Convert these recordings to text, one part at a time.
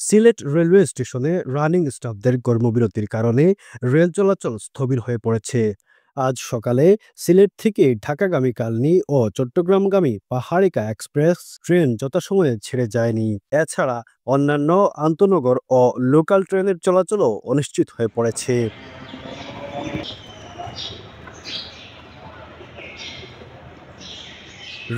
Sylhet railway স্টেশনে running স্টাফদের কর্মবিরতির কারণে রেল চলাচল স্থবির হয়ে পড়েছে। আজ সকালে সিলেট থেকে ঢাকাগামী কালনী ও চট্টগ্রামগামী পাহাড়িকা এক্সপ্রেস ট্রেন যথাসময়ে ছেড়ে যায়নি। এছাড়া অন্যান্য আন্তনগর ও লোকাল ট্রেনের চলাচলও অনিশ্চিত হয়ে পড়েছে।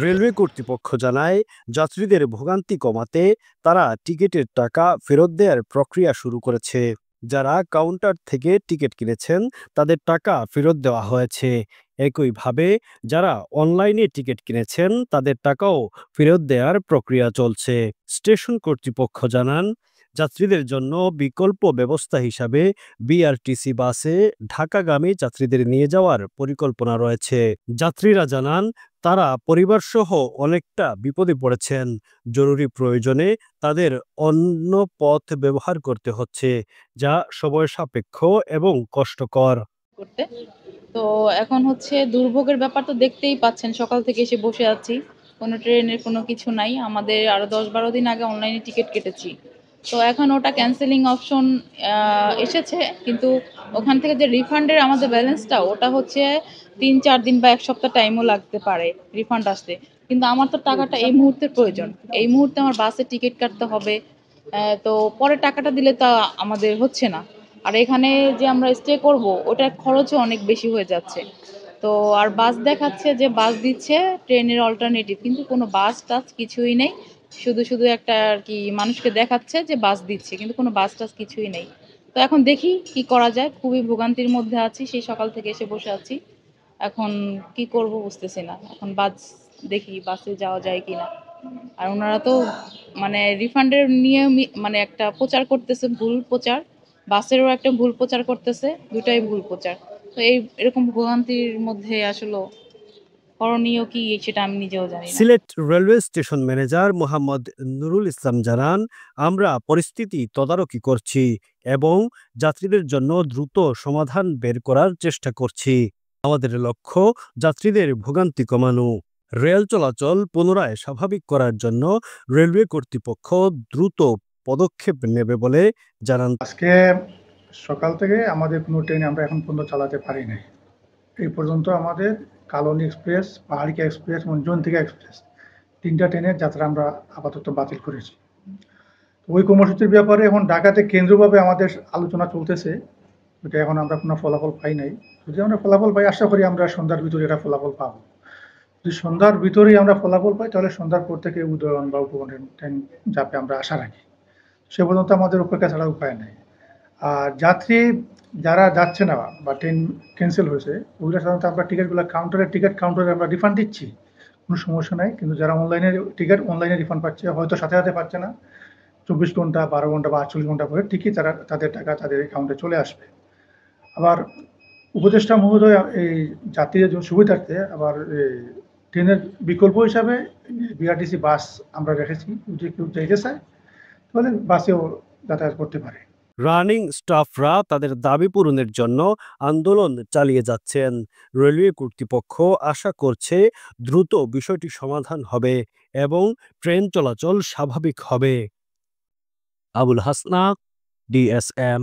রেলওয়ে কর্তৃপক্ষ জানায়, যাত্রীদের ভোগান্তি কমাতে তারা টিকিটের টাকা ফেরত দেওয়ার প্রক্রিয়া শুরু করেছে। যারা কাউন্টার থেকে টিকিট কিনেছেন তাদের টাকা ফেরত দেওয়া হয়েছে। একইভাবে যারা অনলাইনে টিকিট কিনেছেন তাদের টাকাও ফেরত দেওয়ার প্রক্রিয়া চলছে। স্টেশন কর্তৃপক্ষ জানান, যাত্রীদের জন্য বিকল্প ব্যবস্থা হিসাবে বিআরটিসি বাসে ঢাকাগামী যাত্রীদের নিয়ে যাওয়ার পরিকল্পনা রয়েছে। যাত্রীরা জানান, তারা পরিবারসহ অনেকটা বিপদে পড়েছেন। জরুরি প্রয়োজনে তাদের অন্য পথ ব্যবহার করতে হচ্ছে, যা সময় সাপেক্ষ এবং কষ্টকর। করতে। তো এখন হচ্ছে দুর্ভোগের ব্যাপার তো দেখতেই পাচ্ছেন। সকাল থেকে এসে বসে আছি। কোনো ট্রেনের কোনো কিছু নাই। আমাদের আরো ১০-১২ দিন আগে অনলাইনে টিকিট কেটেছি। তো এখন ওটা ক্যানসেলিং অপশন এসেছে। কিন্তু ওখান থেকে যে রিফান্ডের আমাদের ব্যালেন্সটা ওটা হচ্ছে ৩-৪ দিন বা ১ সপ্তাহ টাইমও লাগতে পারে রিফান্ড আসতে। কিন্তু আমার তো টাকাটা এই মুহূর্তে প্রয়োজন। এই মুহূর্তে আমার বাসে টিকিট কাটতে হবে। তো পরে টাকাটা দিলে তা আমাদের হচ্ছে না। আর এখানে যে আমরা স্টে করব ওটার খরচও অনেক বেশি হয়ে যাচ্ছে। তো আর বাস দেখাচ্ছে যে বাস দিচ্ছে ট্রেনের অল্টারনেটিভ, কিন্তু কোনো বাস টাস কিছুই নেই। শুধু একটা আর কি মানুষকে দেখাচ্ছে যে বাস দিচ্ছে, কিন্তু কোনো বাস টাস কিছুই নেই। তো এখন দেখি কি করা যায়। খুবই ভোগান্তির মধ্যে আছি, সেই সকাল থেকে এসে বসে আছি। এখন কি করব বুঝতেছি না। এখন দেখি বাসে যাওয়া যায় কিনা। আর ওনারা তো মানে রিফান্ডের নিয়ে মানে একটা প্রচার করতেছে, ভুল প্রচার। বাসেরও একটা ভুল প্রচার করতেছে, দুটাই ভুল প্রচার। তো এরকম ভোগান্তির মধ্যে আসলে করণীয় কি সেটা আমি নিজেও জানি না। Sylhet railway station manager Mohammad Nurul Islam জানান, আমরা পরিস্থিতি তদারকি করছি এবং যাত্রীদের জন্য দ্রুত সমাধান বের করার চেষ্টা করছি। আমাদের লক্ষ্য যাত্রীদের ভোগান্তি কমানো। রেল চলাচল পুনরায় স্বাভাবিক করার জন্য রেলওয়ে কর্তৃপক্ষ দ্রুত পদক্ষেপ নেবে বলে জানান। আজকে সকাল থেকে আমাদের কোনো ট্রেন আমরা এখন পর্যন্ত চালাতে পারি নাই। এই পর্যন্ত আমাদের কালনী এক্সপ্রেস, পাহাড়িকা এক্সপ্রেস এবং জয়ন্তিকা এক্সপ্রেস ৩ টা ট্রেনের যাত্রা আমরা আপাতত বাতিল করেছি। ওই কর্মসূচির ব্যাপারে এখন ঢাকাতে কেন্দ্রীয়ভাবে আমাদের আলোচনা চলতেছে। এটা এখন আমরা কোনো ফলাফল পাই নাই। যদি আমরা ফলাফল পাই, আশা করি আমরা সন্ধ্যার ভিতরে এটা ফলাফল পাবো। যদি সন্ধ্যার ভিতরেই আমরা ফলাফল পাই তাহলে সন্ধ্যার পর থেকে উদয়ন বা উপকণ্ঠের ট্রেন যাবে আমরা আশা রাখি। সে পর্যন্ত আমাদের অপেক্ষা ছাড়া উপায় নেই। আর যাত্রী যারা যাচ্ছে না বা ট্রেন ক্যান্সেল হয়েছে, ওগুলো সাধারণত আমরা টিকিটগুলো টিকিট কাউন্টারে আমরা রিফান্ড দিচ্ছি, কোনো সমস্যা নাই। কিন্তু যারা অনলাইনে টিকিট অনলাইনে রিফান্ড পাচ্ছে, হয়তো সাথে পাচ্ছে না, ২৪ ঘন্টা, ১২ ঘন্টা বা ৪৮ ঘন্টা পরে ঠিকই তাদের টাকা তাদের অ্যাকাউন্টে চলে আসবে। আবার উপদেষ্টা মহোদয় এই যাত্রীদের জন্য সুবিধার্থে আবার ট্রেনের বিকল্প হিসাবে বিআরটিসি বাস আমরা রেখেছি। যদি কেউ যেতে চায় তাহলে বাসেও যাতায়াত করতে পারে। রানিং স্টাফরা তাদের দাবি পূরণের জন্য আন্দোলন চালিয়ে যাচ্ছেন। রেলওয়ে কর্তৃপক্ষ আশা করছে দ্রুত বিষয়টি সমাধান হবে এবং ট্রেন চলাচল স্বাভাবিক হবে। আবুল হাসনাত, ডিএসএম।